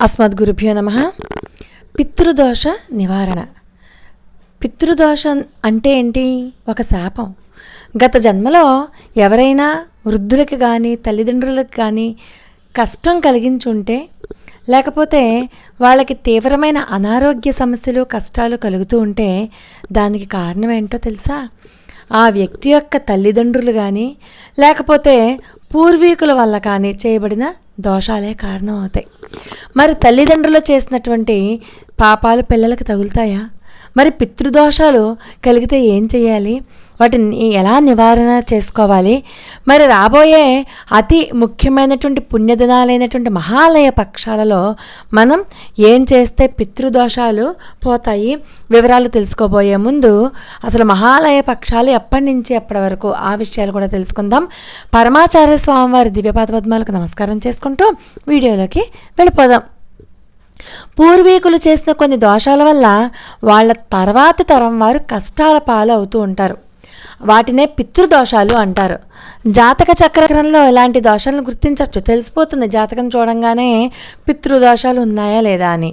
అస్మద్గురుభ్యో నమః. పితృదోష నివారణ. పితృదోషం అంటే ఏంటి? ఒక శాపం. గత జన్మలో ఎవరైనా వృద్ధులకి కానీ తల్లిదండ్రులకు కానీ కష్టం కలిగించుంటే, లేకపోతే వాళ్ళకి తీవ్రమైన అనారోగ్య సమస్యలు కష్టాలు కలుగుతూ ఉంటే దానికి కారణం ఏంటో తెలుసా? ఆ వ్యక్తి యొక్క తల్లిదండ్రులు కానీ లేకపోతే పూర్వీకుల వల్ల కానీ చేయబడిన దోషాలే కారణం అవుతాయి. మరి తల్లిదండ్రులు చేసినటువంటి పాపాలు పిల్లలకు తగులుతాయా? మరి పితృదోషాలు కలిగితే ఏం చేయాలి? వాటిని ఎలా నివారణ చేసుకోవాలి? మరి రాబోయే అతి ముఖ్యమైనటువంటి పుణ్యదినాలైనటువంటి మహాలయ పక్షాలలో మనం ఏం చేస్తే పితృదోషాలు పోతాయి? వివరాలు తెలుసుకోబోయే ముందు అసలు మహాలయ పక్షాలు ఎప్పటి నుంచి ఎప్పటి వరకు ఆ విషయాలు కూడా తెలుసుకుందాం. పరమాచార్య స్వామివారి దివ్యపాద పద్మాలకు నమస్కారం చేసుకుంటూ వీడియోలోకి వెళ్ళిపోదాం. పూర్వీకులు చేసిన కొన్ని దోషాల వల్ల వాళ్ళ తర్వాతి తరం వారు కష్టాల పాలు అవుతూ ఉంటారు. వాటినే పితృదోషాలు అంటారు. జాతక చక్రంలో ఇలాంటి దోషాలను గుర్తించవచ్చు. తెలిసిపోతుంది జాతకం చూడంగానే పితృదోషాలు ఉన్నాయా లేదా అని.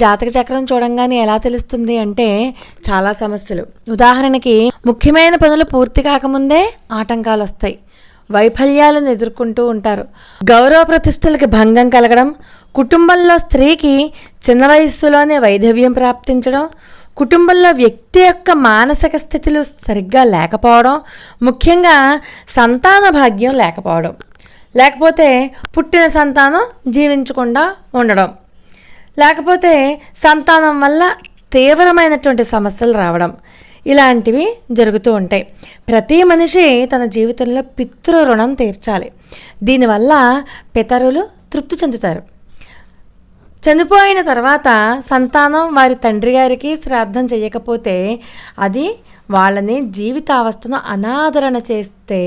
జాతక చక్రం చూడంగానే ఎలా తెలుస్తుంది అంటే చాలా సమస్యలు. ఉదాహరణకి ముఖ్యమైన పనులు పూర్తి కాకముందే ఆటంకాలు వస్తాయి. వైఫల్యాలను ఎదుర్కొంటూ ఉంటారు. గౌరవ ప్రతిష్టలకి భంగం కలగడం, కుటుంబంలో స్త్రీకి చిన్న వయస్సులోనే వైధవ్యం ప్రాప్తించడం, కుటుంబంలో వ్యక్తి యొక్క మానసిక స్థితులు సరిగ్గా లేకపోవడం, ముఖ్యంగా సంతాన భాగ్యం లేకపోవడం, లేకపోతే పుట్టిన సంతానం జీవించకుండా ఉండడం, లేకపోతే సంతానం వల్ల తీవ్రమైనటువంటి సమస్యలు రావడం, ఇలాంటివి జరుగుతూ ఉంటాయి. ప్రతి మనిషి తన జీవితంలో పితృ రుణం తీర్చాలి. దీనివల్ల పితరులు తృప్తి చెందుతారు. చనిపోయిన తర్వాత సంతానం వారి తండ్రి గారికి శ్రాద్ధం చేయకపోతే అది వాళ్ళని జీవితావస్థను అనాదరణ చేస్తే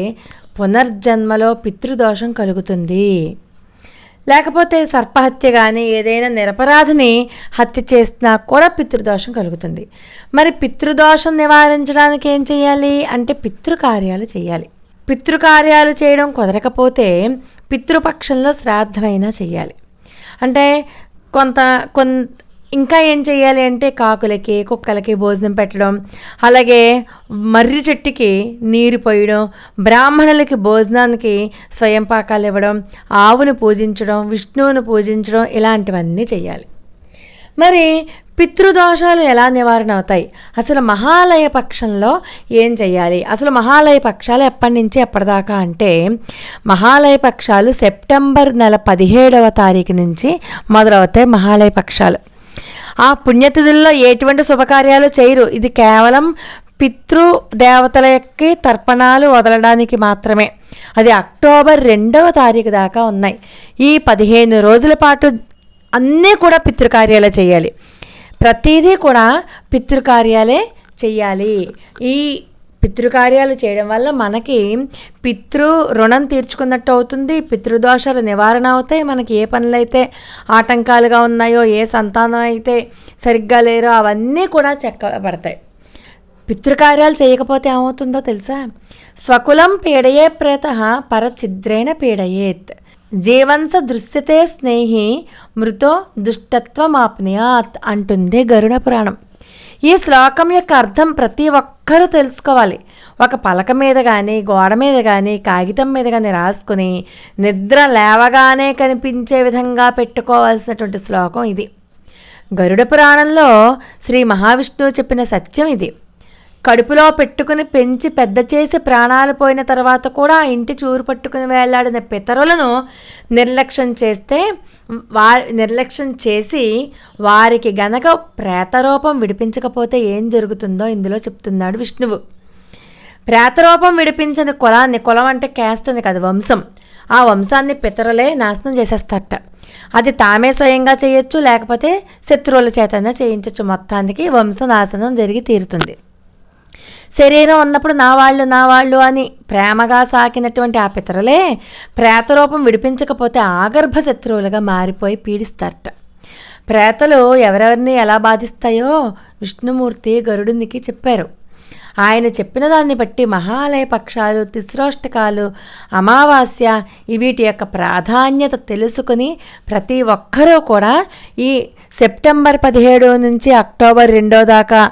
పునర్జన్మలో పితృదోషం కలుగుతుంది. లేకపోతే సర్పహత్య కానీ ఏదైనా నిరపరాధిని హత్య చేసినా కూడా పితృదోషం కలుగుతుంది. మరి పితృదోషం నివారించడానికి ఏం చేయాలి అంటే పితృకార్యాలు చేయాలి. పితృకార్యాలు చేయడం కుదరకపోతే పితృపక్షంలో శ్రాద్ధమైనా చేయాలి. అంటే ఇంకా ఏం చేయాలి అంటే కాకులకి కుక్కలకి భోజనం పెట్టడం, అలాగే మర్రి చెట్టుకి నీరు పోయడం, బ్రాహ్మణులకి భోజనానికి స్వయం పాకాలు ఇవ్వడం, ఆవును పూజించడం, విష్ణువును పూజించడం, ఇలాంటివన్నీ చేయాలి. మరి పితృదోషాలు ఎలా నివారణ అవుతాయి? అసలు మహాలయ పక్షంలో ఏం చేయాలి? అసలు మహాలయ పక్షాలు ఎప్పటి నుంచి ఎప్పటిదాకా అంటే మహాలయ పక్షాలు సెప్టెంబర్ నెల 17వ తారీఖు నుంచి మొదలవుతాయి. మహాలయ పక్షాలు ఆ పుణ్యతిథుల్లో ఎటువంటి శుభకార్యాలు చేయరు. ఇది కేవలం పితృదేవతల యొక్క తర్పణాలు వదలడానికి మాత్రమే. అది అక్టోబర్ 2వ తారీఖు దాకా ఉన్నాయి. ఈ 15 రోజుల పాటు అన్నీ కూడా పితృకార్యాలే చేయాలి. ప్రతిదీ కూడా పితృకార్యాలే చేయాలి. ఈ పితృకార్యాలు చేయడం వల్ల మనకి పితృ రుణం తీర్చుకున్నట్టు అవుతుంది. పితృదోషాలు నివారణ అవుతాయి. మనకి ఏ పనులైతే ఆటంకాలుగా ఉన్నాయో, ఏ సంతానం అయితే సరిగ్గా లేరో అవన్నీ కూడా చెక్కబడతాయి. పితృకార్యాలు చేయకపోతే ఏమవుతుందో తెలుసా? స్వకులం పీడయే ప్రేతః పరఛిద్రేణ పీడయేత్, జీవంస దృశ్యతే స్నేహి మృతో దుష్టత్వమాప్నుయాత్ అంటుంది గరుడ పురాణం. ఈ శ్లోకం యొక్క అర్థం ప్రతి ఒక్కరూ తెలుసుకోవాలి. ఒక పలక మీద కానీ గోడ మీద కానీ కాగితం మీద కానీ రాసుకుని నిద్ర లేవగానే కనిపించే విధంగా పెట్టుకోవాల్సినటువంటి శ్లోకం ఇది. గరుడ పురాణంలో శ్రీ మహావిష్ణువు చెప్పిన సత్యం ఇది. కడుపులో పెట్టుకుని పెంచి పెద్ద చేసి ప్రాణాలు పోయిన తర్వాత కూడా ఇంటి చూరు పట్టుకుని వేళ్లాడిన పితరులను నిర్లక్ష్యం చేసి వారికి గనక ప్రేతరూపం విడిపించకపోతే ఏం జరుగుతుందో ఇందులో చెప్తున్నాడు విష్ణువు. ప్రేతరూపం విడిపించని కులం అంటే క్యాస్ట్ అని కాదు, వంశం. ఆ వంశాన్ని పితరులే నాశనం చేసేస్తారట. అది తామే స్వయంగా చేయొచ్చు, లేకపోతే శత్రువుల చేతనే చేయించవచ్చు. మొత్తానికి వంశనాశనం జరిగి తీరుతుంది. శరీరం ఉన్నప్పుడు నా వాళ్ళు అని ప్రేమగా సాకినటువంటి ఆ పితరులే ప్రేతరూపం విడిపించకపోతే ఆగర్భ శత్రువులుగా మారిపోయి పీడిస్తారట. ప్రేతలు ఎవరెవరిని ఎలా బాధిస్తాయో విష్ణుమూర్తి గరుడునికి చెప్పారు. ఆయన చెప్పిన దాన్ని బట్టి మహాలయ పక్షాలు, తిస్రోష్టకాలు, అమావాస్య వీటి యొక్క ప్రాధాన్యత తెలుసుకుని ప్రతి ఒక్కరూ కూడా ఈ సెప్టెంబర్ 17 నుంచి అక్టోబర్ 2 దాకా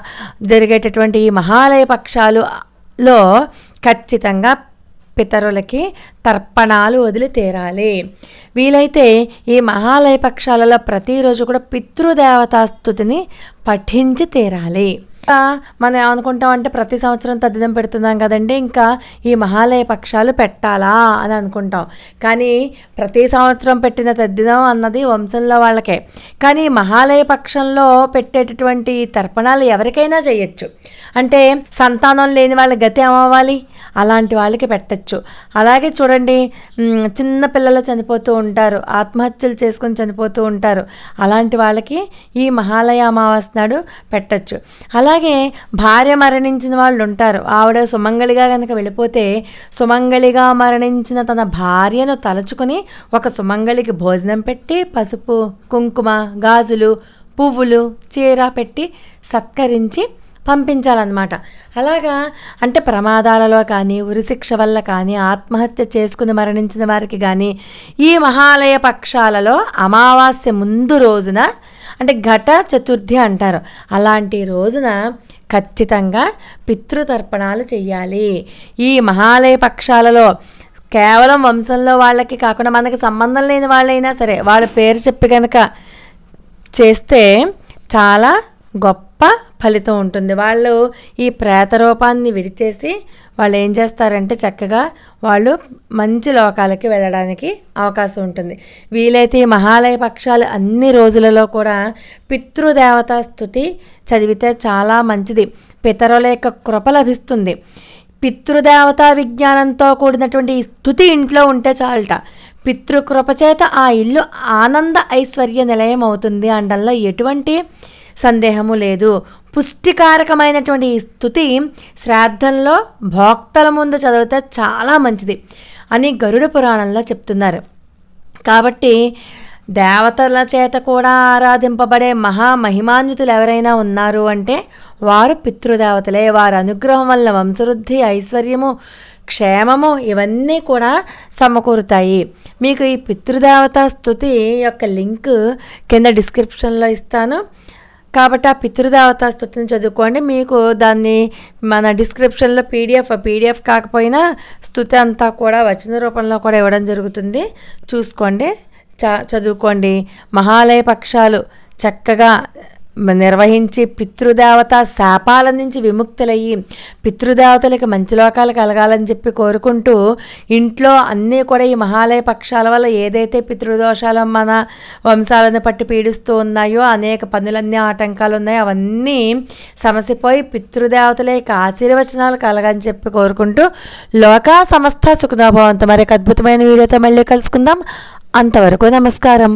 జరిగేటటువంటి ఈ మహాలయ పక్షాలులో ఖచ్చితంగా పితరులకి తర్పణాలు వదిలి తీరాలి. వీలైతే ఈ మహాలయ పక్షాలలో ప్రతిరోజు కూడా పితృదేవతా స్తుతిని పఠించి తీరాలి. మనం ఏమనుకుంటాం అంటే ప్రతి సంవత్సరం తద్దినం పెడుతున్నాం కదండి, ఇంకా ఈ మహాలయ పక్షాలు పెట్టాలా అని అనుకుంటాం. కానీ ప్రతి సంవత్సరం పెట్టిన తద్దినం అన్నది వంశంలో వాళ్ళకే. కానీ మహాలయ పక్షంలో పెట్టేటటువంటి తర్పణాలు ఎవరికైనా చేయొచ్చు. అంటే సంతానం లేని వాళ్ళ గతి ఏమవ్వాలి, అలాంటి వాళ్ళకి పెట్టచ్చు. అలాగే చూడండి, చిన్న పిల్లలు చనిపోతూ ఉంటారు, ఆత్మహత్యలు చేసుకొని చనిపోతూ ఉంటారు. అలాంటి వాళ్ళకి ఈ మహాలయ అమావాస్య నాడు పెట్టచ్చు. అలాగే భార్య మరణించిన వాళ్ళు ఉంటారు. ఆవిడ సుమంగళిగా కనుక వెళ్ళిపోతే సుమంగళిగా మరణించిన తన భార్యను తలుచుకొని ఒక సుమంగళికి భోజనం పెట్టి పసుపు, కుంకుమ, గాజులు, పువ్వులు, చీర పెట్టి సత్కరించి పంపించాలన్నమాట. అలాగా అంటే ప్రమాదాలలో కానీ, ఉరిశిక్ష వల్ల కానీ, ఆత్మహత్య చేసుకుని మరణించిన వారికి కానీ ఈ మహాలయ పక్షాలలో అమావాస్య ముందు రోజున, అంటే ఘట చతుర్థి అంటారు, అలాంటి రోజున ఖచ్చితంగా పితృతర్పణాలు చెయ్యాలి. ఈ మహాలయ పక్షాలలో కేవలం వంశంలో వాళ్ళకి కాకుండా మనకి సంబంధం లేని వాళ్ళైనా సరే వాళ్ళ పేరు చెప్పి కనుక చేస్తే చాలా గొప్ప ఫలితం ఉంటుంది. వాళ్ళు ఈ ప్రేతరూపాన్ని విడిచేసి వాళ్ళు ఏం చేస్తారంటే చక్కగా వాళ్ళు మంచి లోకాలకి వెళ్ళడానికి అవకాశం ఉంటుంది. వీలైతే ఈ మహాలయ పక్షాలు అన్ని రోజులలో కూడా పితృదేవతా స్తుతి చదివితే చాలా మంచిది. పితరుల యొక్క కృప లభిస్తుంది. పితృదేవతా విజ్ఞానంతో కూడినటువంటి ఈ స్తుతి ఇంట్లో ఉంటే చాలట. పితృకృపచేత ఆ ఇల్లు ఆనంద ఐశ్వర్య నిలయం అవుతుంది అనడంలో ఎటువంటి సందేహము లేదు. పుష్టికారకమైనటువంటి ఈ స్తుతి శ్రాద్ధంలో భోక్తల ముందు చదివితే చాలా మంచిది అని గరుడ పురాణంలో చెప్తున్నారు. కాబట్టి దేవతల చేత కూడా ఆరాధింపబడే మహామహిమాన్వితులు ఎవరైనా ఉన్నారు అంటే వారు పితృదేవతలే. వారి అనుగ్రహం వల్ల వంశవృద్ధి, ఐశ్వర్యము, క్షేమము ఇవన్నీ కూడా సమకూరుతాయి. మీకు ఈ పితృదేవతా స్తుతి యొక్క లింక్ కింద డిస్క్రిప్షన్లో ఇస్తాను. కాబట్టి ఆ పితృదేవతా స్తుతిని చదువుకోండి. మీకు దాన్ని మన డిస్క్రిప్షన్లో పీడిఎఫ్ కాకపోయినా స్తుతి అంతా కూడా వచన రూపంలో కూడా ఇవ్వడం జరుగుతుంది. చూసుకోండి, చదువుకోండి. మహాలయ పక్షాలు చక్కగా నిర్వహించి పితృదేవత శాపాల నుంచి విముక్తులయ్యి పితృదేవతలకి మంచి లోకాలు కలగాలని చెప్పి కోరుకుంటూ ఇంట్లో అన్నీ కూడా ఈ మహాలయ పక్షాల వల్ల ఏదైతే పితృదోషాలు మన వంశాలను పట్టి పీడిస్తూ ఉన్నాయో, అనేక పనులన్నీ ఆటంకాలు ఉన్నాయో అవన్నీ సమసిపోయి పితృదేవతల యొక్క ఆశీర్వచనాలు కలగని చెప్పి కోరుకుంటూ లోకా సమస్త సుఖనోభవంతో మరొక అద్భుతమైన వీడియోతో మళ్ళీ కలుసుకుందాం. అంతవరకు నమస్కారం.